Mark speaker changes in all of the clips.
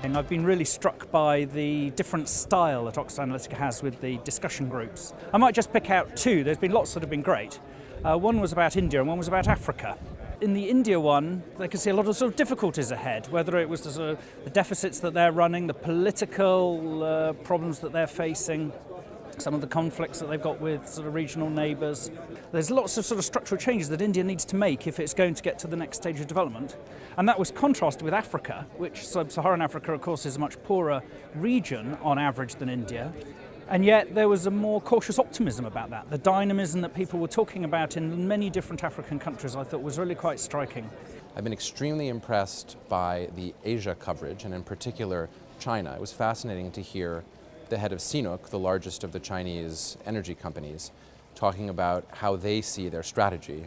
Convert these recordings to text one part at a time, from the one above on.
Speaker 1: striking. I've been really struck by the different style that Oxford Analytica has with the discussion groups. I might just pick out two. There's been lots that have been great. One was about India and one was about Africa. In the India one, they could see a lot of sort of difficulties ahead, whether it was the deficits that they're running, the political problems that they're facing, some of the conflicts that they've got with sort of regional neighbours. There's lots of sort of structural changes that India needs to make if it's going to get to the next stage of development. And that was contrasted with Africa, which sub-Saharan Africa, of course, is a much poorer region on average than India. And yet there was a more cautious optimism about that. The dynamism that people were talking about in many different African countries, I thought, was really quite striking.
Speaker 2: I've been extremely impressed by the Asia coverage, and in particular China. It was fascinating to hear the head of CNOOC, the largest of the Chinese energy companies, talking about how they see their strategy.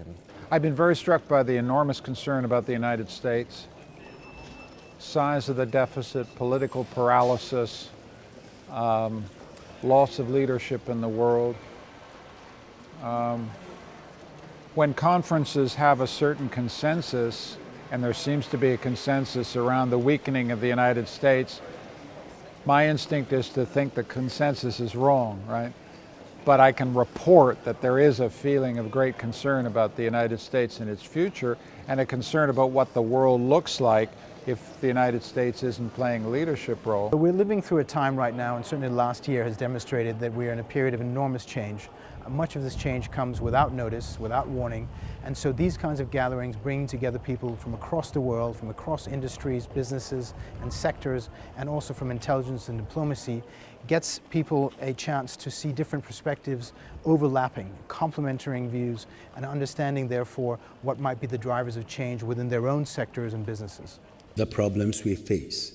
Speaker 3: I've been very struck by the enormous concern about the United States, size of the deficit, political paralysis, loss of leadership in the world. When conferences have a certain consensus, and there seems to be a consensus around the weakening of the United States, my instinct is to think the consensus is wrong, right? But I can report that there is a feeling of great concern about the United States and its future, and a concern about what the world looks like if the United States isn't playing a leadership role.
Speaker 4: We're living through a time right now, and certainly last year has demonstrated that we're in a period of enormous change. Much of this change comes without notice, without warning, and so these kinds of gatherings, bringing together people from across the world, from across industries, businesses and sectors, and also from intelligence and diplomacy, gets people a chance to see different perspectives overlapping, complementing views, and understanding therefore what might be the drivers of change within their own sectors and businesses.
Speaker 5: The problems we face.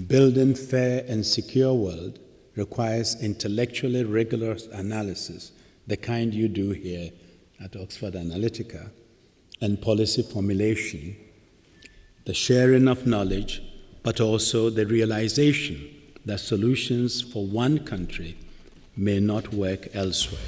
Speaker 5: Building a fair and secure world requires intellectually rigorous analysis, the kind you do here at Oxford Analytica, and policy formulation, the sharing of knowledge, but also the realization that solutions for one country may not work elsewhere.